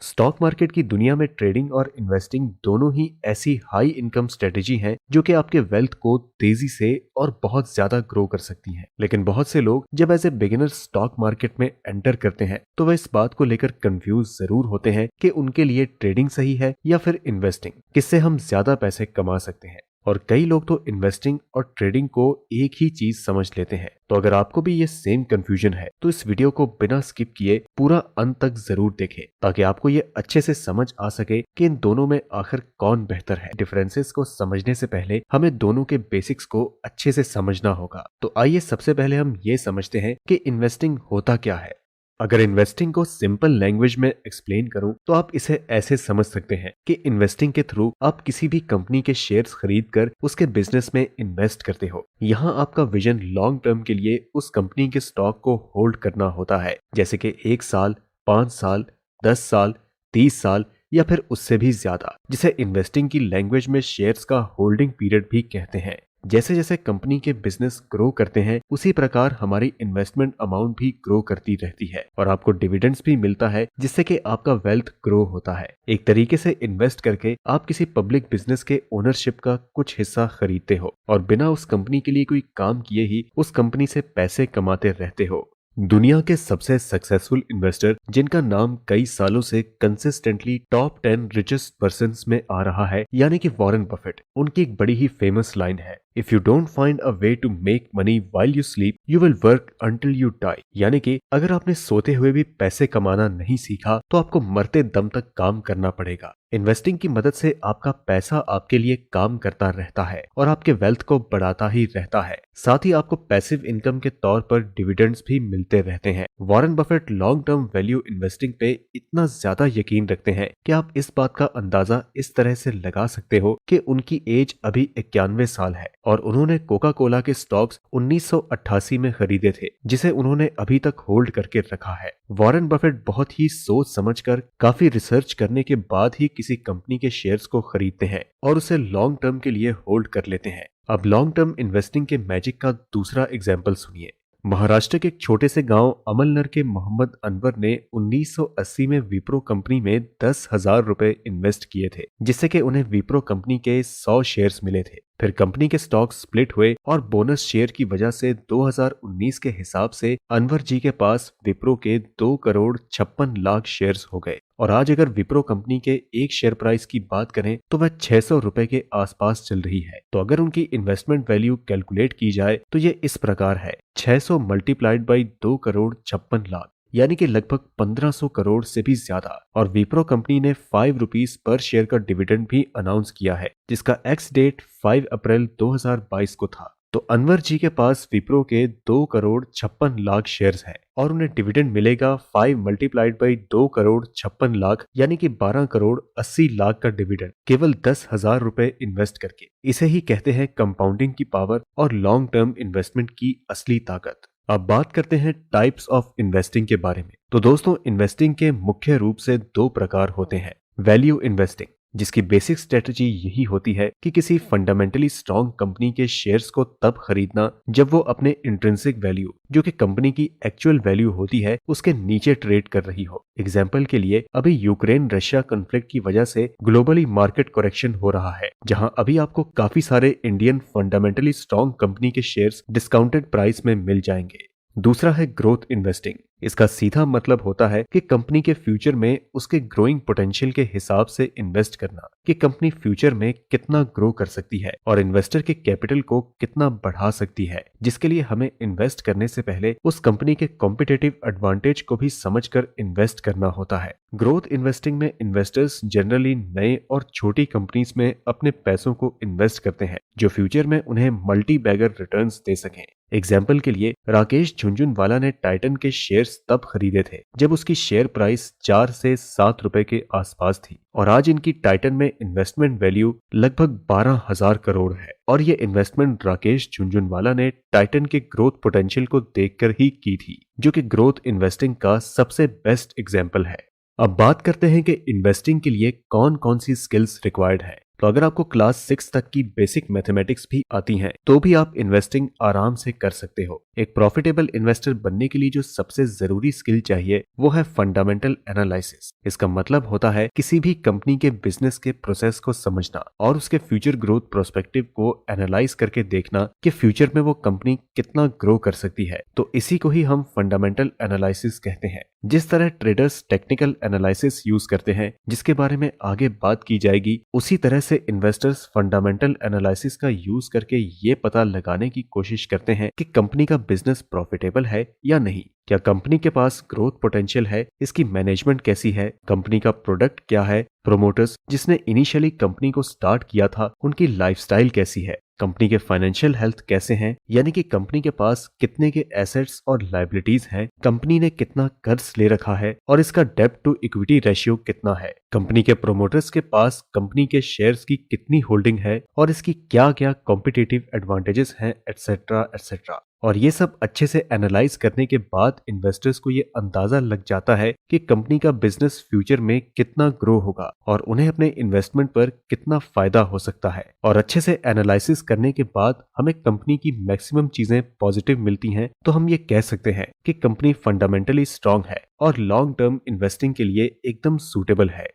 Stock market की दुनिया में ट्रेडिंग और इन्वेस्टिंग दोनों ही ऐसी हाई इनकम स्ट्रेटेजी हैं जो कि आपके वेल्थ को तेजी से और बहुत ज्यादा ग्रो कर सकती हैं। लेकिन बहुत से लोग जब as a beginner stock market में एंटर करते हैं तो वह इस बात को लेकर कंफ्यूज जरूर होते हैं कि उनके लिए ट्रेडिंग सही है या फिर इन्वेस्टिंग, किससे हम ज्यादा पैसे कमा सकते हैं। और कई लोग तो इन्वेस्टिंग और ट्रेडिंग को एक ही चीज समझ लेते हैं। तो अगर आपको भी ये सेम कंफ्यूजन है तो इस वीडियो को बिना स्किप किए पूरा अंत तक जरूर देखें ताकि आपको ये अच्छे से समझ आ सके कि इन दोनों में आखिर कौन बेहतर है। डिफरेंसेस को समझने से पहले हमें दोनों के बेसिक्स को अच्छे से समझना होगा। तो आइए सबसे पहले हम ये समझते हैं कि इन्वेस्टिंग होता क्या है। अगर इन्वेस्टिंग को सिंपल लैंग्वेज में एक्सप्लेन करूं तो आप इसे ऐसे समझ सकते हैं कि इन्वेस्टिंग के थ्रू आप किसी भी कंपनी के शेयर्स खरीद कर उसके बिजनेस में इन्वेस्ट करते हो। यहाँ आपका विजन लॉन्ग टर्म के लिए उस कंपनी के स्टॉक को होल्ड करना होता है, जैसे कि 1 साल, 5 साल, 10 साल, 30 साल या फिर उससे भी ज्यादा, जिसे इन्वेस्टिंग की लैंग्वेज में शेयर्स का होल्डिंग पीरियड भी कहते हैं। जैसे जैसे कंपनी के बिजनेस ग्रो करते हैं उसी प्रकार हमारी इन्वेस्टमेंट अमाउंट भी ग्रो करती रहती है और आपको डिविडेंड्स भी मिलता है, जिससे कि आपका वेल्थ ग्रो होता है। एक तरीके से इन्वेस्ट करके आप किसी पब्लिक बिजनेस के ओनरशिप का कुछ हिस्सा खरीदते हो और बिना उस कंपनी के लिए कोई काम किए ही उस कंपनी से पैसे कमाते रहते हो। दुनिया के सबसे सक्सेसफुल इन्वेस्टर जिनका नाम कई सालों से कंसिस्टेंटली टॉप 10 रिचेस्ट पर्सन्स में आ रहा है, यानी कि वॉरेन बफेट, उनकी एक बड़ी ही फेमस लाइन है, if you don't find a way to make money while you sleep you will work until you die. यानी कि अगर आपने सोते हुए भी पैसे कमाना नहीं सीखा तो आपको मरते दम तक काम करना पड़ेगा। इन्वेस्टिंग की मदद से आपका पैसा आपके लिए काम करता रहता है और आपके वेल्थ को बढ़ाता ही रहता है। साथ ही आपको पैसिव इनकम के तौर पर डिविडेंड्स भी मिलते रहते हैं। Warren Buffett long term value investing पे इतना ज्यादा यकीन रखते हैं कि आप इस बात का अंदाजा इस तरह से लगा सकते हो कि उनकी एज अभी 91 साल है और उन्होंने कोका कोला के स्टॉक्स 1988 में खरीदे थे, जिसे उन्होंने अभी तक होल्ड करके रखा है। वॉरेन बफेट बहुत ही सोच समझकर काफी रिसर्च करने के बाद ही किसी कंपनी के शेयर्स को खरीदते हैं और उसे लॉन्ग टर्म के लिए होल्ड कर लेते हैं। अब लॉन्ग टर्म इन्वेस्टिंग के मैजिक का दूसरा एग्जाम्पल सुनिए। महाराष्ट्र के एक छोटे से गांव अमलनर के मोहम्मद अनवर ने 1980 में विप्रो कंपनी में 10,000 रुपए इन्वेस्ट किए थे, जिससे कि उन्हें विप्रो कंपनी के 100 शेयर्स मिले थे। फिर कंपनी के स्टॉक स्प्लिट हुए और बोनस शेयर की वजह से 2019 के हिसाब से अनवर जी के पास विप्रो के 2,56,00,000 शेयर्स हो गए। और आज अगर विप्रो कंपनी के एक शेयर प्राइस की बात करें तो वह 600 रुपए के आसपास चल रही है। तो अगर उनकी इन्वेस्टमेंट वैल्यू कैलकुलेट की जाए तो ये इस प्रकार है, 600 मल्टीप्लाइड बाई 2,56,00,000, यानी कि लगभग 1500 करोड़ से भी ज्यादा। और विप्रो कंपनी ने 5 रुपीज पर शेयर का डिविडेंड भी अनाउंस किया है, जिसका एक्स डेट 5 अप्रैल 2022 को था। तो अनवर जी के पास विप्रो के 2,56,00,000 शेयर्स हैं और उन्हें डिविडेंड मिलेगा 5 मल्टीप्लाइड बाई 2,56,00,000, यानी कि 12,80,00,000 का डिविडेंड केवल 10,000 रुपए इन्वेस्ट करके। इसे ही कहते हैं कंपाउंडिंग की पावर और लॉन्ग टर्म इन्वेस्टमेंट की असली ताकत। अब बात करते हैं टाइप्स ऑफ इन्वेस्टिंग के बारे में। तो दोस्तों, इन्वेस्टिंग के मुख्य रूप से 2 प्रकार होते हैं। वैल्यू इन्वेस्टिंग, जिसकी बेसिक स्ट्रेटजी यही होती है कि किसी फंडामेंटली स्ट्रॉन्ग कंपनी के शेयर्स को तब खरीदना जब वो अपने इंट्रिंसिक वैल्यू, जो कि कंपनी की एक्चुअल वैल्यू होती है, उसके नीचे ट्रेड कर रही हो। एग्जाम्पल के लिए अभी यूक्रेन रशिया कॉन्फ्लिक्ट की वजह से ग्लोबली मार्केट करेक्शन हो रहा है, जहां अभी आपको काफी सारे इंडियन फंडामेंटली स्ट्रॉन्ग कंपनी के शेयर्स डिस्काउंटेड प्राइस में मिल जाएंगे। दूसरा है ग्रोथ इन्वेस्टिंग। इसका सीधा मतलब होता है कि कंपनी के फ्यूचर में उसके ग्रोइंग पोटेंशियल के हिसाब से इन्वेस्ट करना, कि कंपनी फ्यूचर में कितना ग्रो कर सकती है और इन्वेस्टर के कैपिटल को कितना बढ़ा सकती है, जिसके लिए हमें इन्वेस्ट करने से पहले उस कंपनी के कॉम्पिटिटिव एडवांटेज को भी समझकर इन्वेस्ट करना होता है। ग्रोथ इन्वेस्टिंग में इन्वेस्टर्स जनरली नए और छोटी कंपनीज में अपने पैसों को इन्वेस्ट करते हैं, जो फ्यूचर में उन्हें मल्टी बैगर रिटर्न्स दे सकें। एग्जाम्पल के लिए राकेश झुनझुनवाला ने टाइटन के शेयर्स तब खरीदे थे जब उसकी शेयर प्राइस 4 से 7 रुपए के आसपास थी और आज इनकी टाइटन में इन्वेस्टमेंट वैल्यू लगभग 12,000 करोड़ है। और ये इन्वेस्टमेंट राकेश झुनझुनवाला ने टाइटन के ग्रोथ पोटेंशियल को देखकर ही की थी, जो कि ग्रोथ इन्वेस्टिंग का सबसे बेस्ट एग्जाम्पल है। अब बात करते हैं कि इन्वेस्टिंग के लिए कौन कौन सी स्किल्स रिक्वायर्ड है। तो अगर आपको क्लास 6 तक की बेसिक मैथमेटिक्स भी आती हैं तो भी आप इन्वेस्टिंग आराम से कर सकते हो। एक प्रॉफिटेबल इन्वेस्टर बनने के लिए जो सबसे जरूरी स्किल चाहिए वो है फंडामेंटल एनालिसिस। इसका मतलब होता है किसी भी कंपनी के बिजनेस के प्रोसेस को समझना और उसके फ्यूचर ग्रोथ प्रोस्पेक्टिव को एनालाइज करके देखना कि फ्यूचर में वो कंपनी कितना ग्रो कर सकती है। तो इसी को ही हम फंडामेंटल एनालिसिस कहते हैं। जिस तरह ट्रेडर्स टेक्निकल एनालिसिस यूज करते हैं जिसके बारे में आगे बात की जाएगी, उसी तरह से इन्वेस्टर्स फंडामेंटल एनालिसिस का यूज करके ये पता लगाने की कोशिश करते हैं कि कंपनी का बिजनेस प्रॉफिटेबल है या नहीं, क्या कंपनी के पास ग्रोथ पोटेंशियल है, इसकी मैनेजमेंट कैसी है, कंपनी का प्रोडक्ट क्या है, प्रोमोटर्स जिसने इनिशियली कंपनी को स्टार्ट किया था उनकी लाइफस्टाइल कैसी है, कंपनी के फाइनेंशियल हेल्थ कैसे हैं, यानी कि कंपनी के पास कितने के एसेट्स और लायबिलिटीज हैं, कंपनी ने कितना कर्ज ले रखा है और इसका डेब्ट टू इक्विटी रेशियो कितना है, कंपनी के प्रोमोटर्स के पास कंपनी के शेयर्स की कितनी होल्डिंग है और इसकी क्या क्या कॉम्पिटिटिव एडवांटेजेस हैं, एटसेट्रा एटसेट्रा। और ये सब अच्छे से एनालाइज करने के बाद इन्वेस्टर्स को ये अंदाजा लग जाता है कि कंपनी का बिजनेस फ्यूचर में कितना ग्रो होगा और उन्हें अपने इन्वेस्टमेंट पर कितना फायदा हो सकता है। और अच्छे से एनालिसिस करने के बाद हमें कंपनी की मैक्सिमम चीजें पॉजिटिव मिलती हैं तो हम ये कह सकते हैं कि कंपनी फंडामेंटली स्ट्रांग है और लॉन्ग टर्म इन्वेस्टिंग के लिए एकदम सूटेबल है।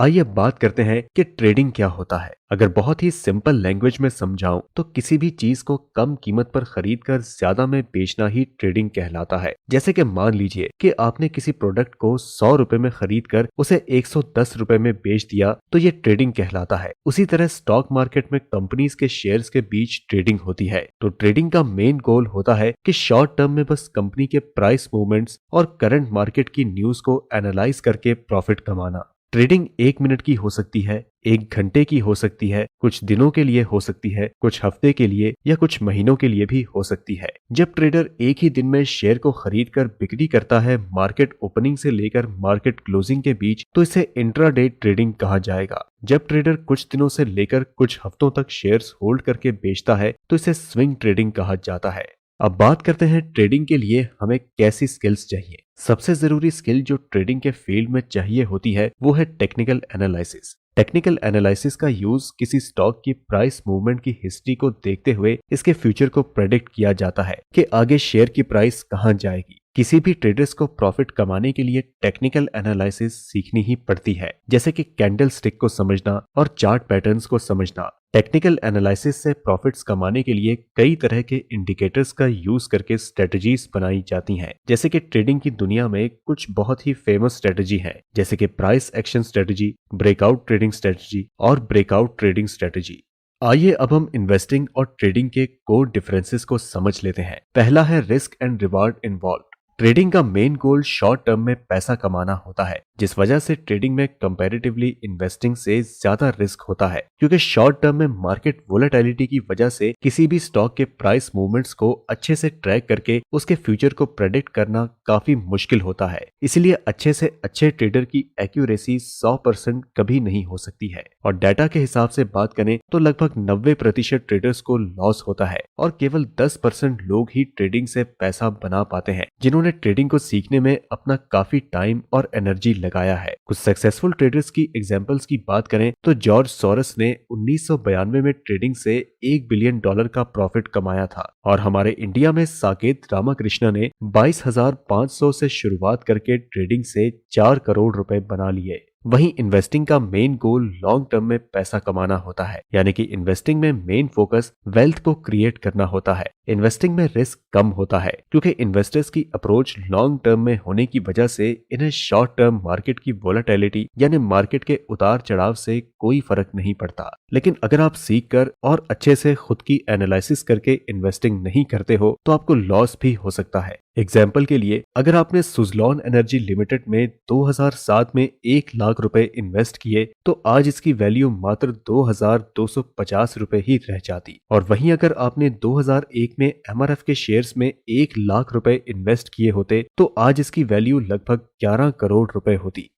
आइए अब बात करते हैं कि ट्रेडिंग क्या होता है। अगर बहुत ही सिंपल लैंग्वेज में समझाऊं तो किसी भी चीज को कम कीमत पर खरीदकर ज्यादा में बेचना ही ट्रेडिंग कहलाता है। जैसे कि मान लीजिए कि आपने किसी प्रोडक्ट को 100 रुपए में खरीदकर उसे 110 रुपए में बेच दिया तो ये ट्रेडिंग कहलाता है। उसी तरह स्टॉक मार्केट में कंपनीज के शेयर्स के बीच ट्रेडिंग होती है। तो ट्रेडिंग का मेन गोल होता है कि शॉर्ट टर्म में बस कंपनी के प्राइस मूवमेंट्स और करंट मार्केट की न्यूज को एनालाइज करके प्रॉफिट कमाना। ट्रेडिंग 1 मिनट की हो सकती है, 1 घंटे की हो सकती है, कुछ दिनों के लिए हो सकती है, कुछ हफ्ते के लिए या कुछ महीनों के लिए भी हो सकती है। जब ट्रेडर एक ही दिन में शेयर को खरीदकर बिक्री करता है मार्केट ओपनिंग से लेकर मार्केट क्लोजिंग के बीच, तो इसे इंट्राडे ट्रेडिंग कहा जाएगा। जब ट्रेडर कुछ दिनों से लेकर कुछ हफ्तों तक शेयर्स होल्ड करके बेचता है तो इसे स्विंग ट्रेडिंग कहा जाता है। अब बात करते हैं ट्रेडिंग के लिए हमें कैसी स्किल्स चाहिए। सबसे जरूरी स्किल जो ट्रेडिंग के फील्ड में चाहिए होती है वो है टेक्निकल एनालिसिस। टेक्निकल एनालिसिस का यूज किसी स्टॉक की प्राइस मूवमेंट की हिस्ट्री को देखते हुए इसके फ्यूचर को प्रेडिक्ट किया जाता है कि आगे शेयर की प्राइस कहां जाएगी। किसी भी ट्रेडर्स को प्रॉफिट कमाने के लिए टेक्निकल एनालिसिस सीखनी ही पड़ती है, जैसे कि कैंडल स्टिक को समझना और चार्ट पैटर्न्स को समझना। टेक्निकल एनालिसिस से प्रॉफिट्स कमाने के लिए कई तरह के इंडिकेटर्स का यूज करके स्ट्रेटजीज बनाई जाती हैं। जैसे कि ट्रेडिंग की दुनिया में कुछ बहुत ही फेमस स्ट्रेटजी हैं, जैसे कि price action strategy, breakout trading strategy और ब्रेकआउट ट्रेडिंग स्ट्रेटजी। आइए अब हम इन्वेस्टिंग और ट्रेडिंग के कोर डिफरेंसेस को समझ लेते हैं। पहला है risk and reward involve. Trading का मेन गोल शॉर्ट टर्म में पैसा कमाना होता है, जिस वजह से ट्रेडिंग में कंपैरेटिवली इन्वेस्टिंग से ज्यादा रिस्क होता है, क्योंकि शॉर्ट टर्म में मार्केट वोलेटिलिटी की वजह से किसी भी स्टॉक के प्राइस मूवमेंट्स को अच्छे से ट्रैक करके उसके फ्यूचर को प्रेडिक्ट करना काफी मुश्किल होता है। इसलिए अच्छे से अच्छे ट्रेडर की एक्यूरेसी 100% कभी नहीं हो सकती है। और डाटा के हिसाब से बात करें तो लगभग 90% ट्रेडर्स को लॉस होता है और केवल 10% लोग ही ट्रेडिंग से पैसा बना पाते हैं, जिन्होंने ट्रेडिंग को सीखने में अपना काफी टाइम और एनर्जी लगाया है। कुछ सक्सेसफुल ट्रेडर्स की एग्जांपल्स की बात करें तो जॉर्ज सोरस ने 1992 में ट्रेडिंग से $1 बिलियन का प्रॉफिट कमाया था और हमारे इंडिया में साकेत रामाकृष्ण ने 22,500 से शुरुआत करके ट्रेडिंग से 4 करोड़ रुपए बना लिए। वहीं इन्वेस्टिंग का मेन गोल लॉन्ग टर्म में पैसा कमाना होता है, यानी कि इन्वेस्टिंग में मेन फोकस वेल्थ को क्रिएट करना होता है। इन्वेस्टिंग में रिस्क कम होता है क्योंकि इन्वेस्टर्स की अप्रोच लॉन्ग टर्म में होने की वजह से इन्हें शॉर्ट टर्म मार्केट की वोलेटिलिटी यानी मार्केट के उतार चढ़ाव से कोई फर्क नहीं पड़ता। लेकिन अगर आप सीख कर और अच्छे से खुद की एनालिसिस करके इन्वेस्टिंग नहीं करते हो तो आपको लॉस भी हो सकता है। एग्जाम्पल के लिए, अगर आपने सुजलॉन एनर्जी लिमिटेड में 2007 में 1 लाख रुपए इन्वेस्ट किए तो आज इसकी वैल्यू मात्र 2,250 रुपए ही रह जाती। और वहीं अगर आपने 2001 में एमआरएफ के शेयर्स में 1 लाख रुपए इन्वेस्ट किए होते तो आज इसकी वैल्यू लगभग 11 करोड़ रुपए होती।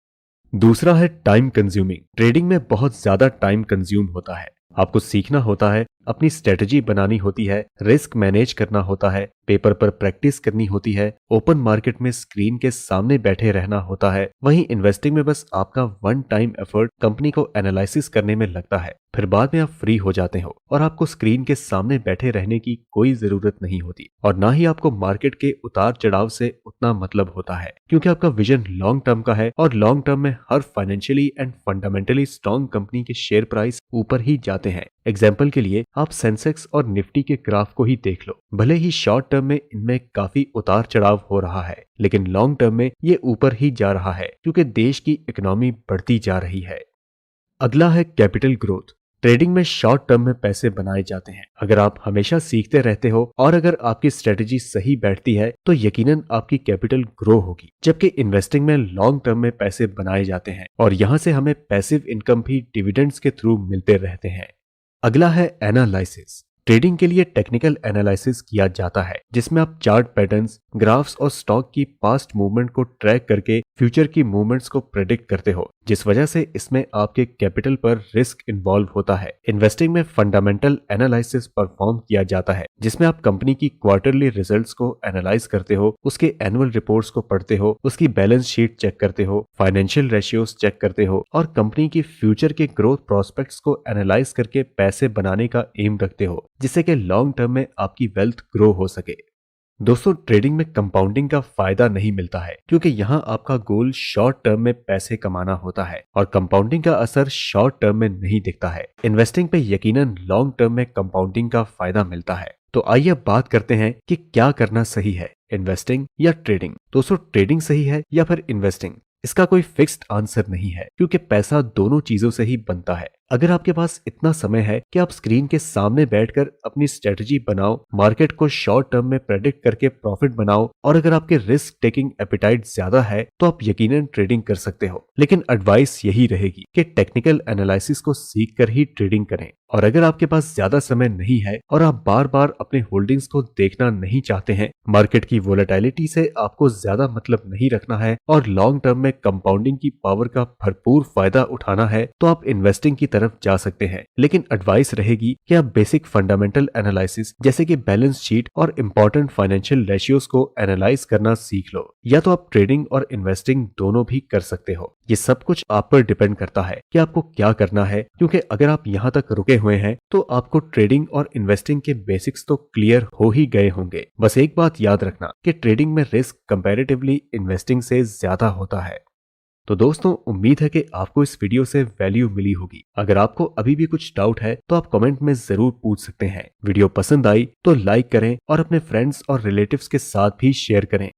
दूसरा है टाइम कंज्यूमिंग। ट्रेडिंग में बहुत ज्यादा टाइम कंज्यूम होता है। आपको सीखना होता है अपनी स्ट्रेटजी बनानी होती है, रिस्क मैनेज करना होता है, पेपर पर प्रैक्टिस करनी होती है, ओपन मार्केट में स्क्रीन के सामने बैठे रहना होता है। वहीं इन्वेस्टिंग में बस आपका वन टाइम एफर्ट कंपनी को एनालिसिस करने में लगता है, फिर बाद में आप फ्री हो जाते हो और आपको स्क्रीन के सामने बैठे रहने की कोई जरूरत नहीं होती और ना ही आपको मार्केट के उतार चढ़ाव से उतना मतलब होता है, क्योंकि आपका विजन लॉन्ग टर्म का है और लॉन्ग टर्म में हर financially and fundamentally strong company के शेयर प्राइस ऊपर ही जाते हैं। एग्जाम्पल के लिए आप सेंसेक्स और निफ्टी के ग्राफ को ही देख लो। भले ही शॉर्ट टर्म में इनमें काफी उतार चढ़ाव हो रहा है, लेकिन लॉन्ग टर्म में ये ऊपर ही जा रहा है क्योंकि देश की इकोनॉमी बढ़ती जा रही है। अगला है कैपिटल ग्रोथ। ट्रेडिंग में शॉर्ट टर्म में पैसे बनाए जाते हैं। अगर आप हमेशा सीखते रहते हो और अगर आपकी स्ट्रेटजी सही बैठती है तो यकीनन आपकी कैपिटल ग्रो होगी। जबकि इन्वेस्टिंग में लॉन्ग टर्म में पैसे बनाए जाते हैं और यहाँ से हमें पैसिव इनकम भी डिविडेंड्स के थ्रू मिलते रहते हैं। अगला है एनालिसिस। ट्रेडिंग के लिए टेक्निकल एनालिसिस किया जाता है, जिसमें आप चार्ट पैटर्न्स, ग्राफ्स और स्टॉक की पास्ट मूवमेंट को ट्रैक करके फ्यूचर की मूवमेंट्स को प्रेडिक्ट करते हो, जिस वजह से इसमें आपके कैपिटल पर रिस्क इन्वॉल्व होता है। इन्वेस्टिंग में फंडामेंटल एनालिसिस परफॉर्म किया जाता है, जिसमें आप कंपनी की क्वार्टरली रिजल्ट्स को एनालाइज करते हो, उसके एनुअल रिपोर्ट्स को पढ़ते हो, उसकी बैलेंस शीट चेक करते हो, फाइनेंशियल रेशियोज चेक करते हो और कंपनी की फ्यूचर के ग्रोथ प्रोस्पेक्ट्स को एनालाइज करके पैसे बनाने का एम रखते हो, जिससे कि लॉन्ग टर्म में आपकी वेल्थ ग्रो हो सके। दोस्तों, ट्रेडिंग में कंपाउंडिंग का फायदा नहीं मिलता है क्योंकि यहाँ आपका गोल शॉर्ट टर्म में पैसे कमाना होता है और कंपाउंडिंग का असर शॉर्ट टर्म में नहीं दिखता है। इन्वेस्टिंग पे यकीनन लॉन्ग टर्म में कंपाउंडिंग का फायदा मिलता है। तो आइए अब बात करते हैं कि क्या करना सही है, इन्वेस्टिंग या ट्रेडिंग। दोस्तों, ट्रेडिंग सही है या फिर इन्वेस्टिंग, इसका कोई फिक्स्ड आंसर नहीं है क्योंकि पैसा दोनों चीजों से ही बनता है। अगर आपके पास इतना समय है कि आप स्क्रीन के सामने बैठकर अपनी स्ट्रेटजी बनाओ, मार्केट को शॉर्ट टर्म में प्रेडिक्ट करके प्रॉफिट बनाओ और अगर आपके रिस्क टेकिंग एपिटाइट ज्यादा है तो आप यकीनन ट्रेडिंग कर सकते हो। लेकिन एडवाइस यही रहेगी कि टेक्निकल एनालिसिस को सीख कर ही ट्रेडिंग करें। और अगर आपके पास ज्यादा समय नहीं है और आप बार बार अपने होल्डिंग्स को देखना नहीं चाहते हैं, मार्केट की वोलेटिलिटी से आपको ज्यादा मतलब नहीं रखना है और लॉन्ग टर्म में कंपाउंडिंग की पावर का भरपूर फायदा उठाना है, तो आप इन्वेस्टिंग की तरफ जा सकते हैं। लेकिन एडवाइस रहेगी कि आप बेसिक फंडामेंटल एनालिसिस जैसे कि बैलेंस शीट और इंपॉर्टेंट फाइनेंशियल रेशियोज को एनालाइज करना सीख लो। या तो आप ट्रेडिंग और इन्वेस्टिंग दोनों भी कर सकते हो। ये सब कुछ आप पर डिपेंड करता है कि आपको क्या करना है, क्योंकि अगर आप यहाँ तक रुके हुए हैं तो आपको ट्रेडिंग और इन्वेस्टिंग के बेसिक्स तो क्लियर हो ही गए होंगे। बस एक बात याद रखना कि ट्रेडिंग में रिस्क कंपैरेटिवली इन्वेस्टिंग से ज्यादा होता है। तो दोस्तों, उम्मीद है कि आपको इस वीडियो से वैल्यू मिली होगी। अगर आपको अभी भी कुछ डाउट है तो आप कमेंट में जरूर पूछ सकते हैं। वीडियो पसंद आई तो लाइक करें और अपने फ्रेंड्स और रिलेटिव्स के साथ भी शेयर करें।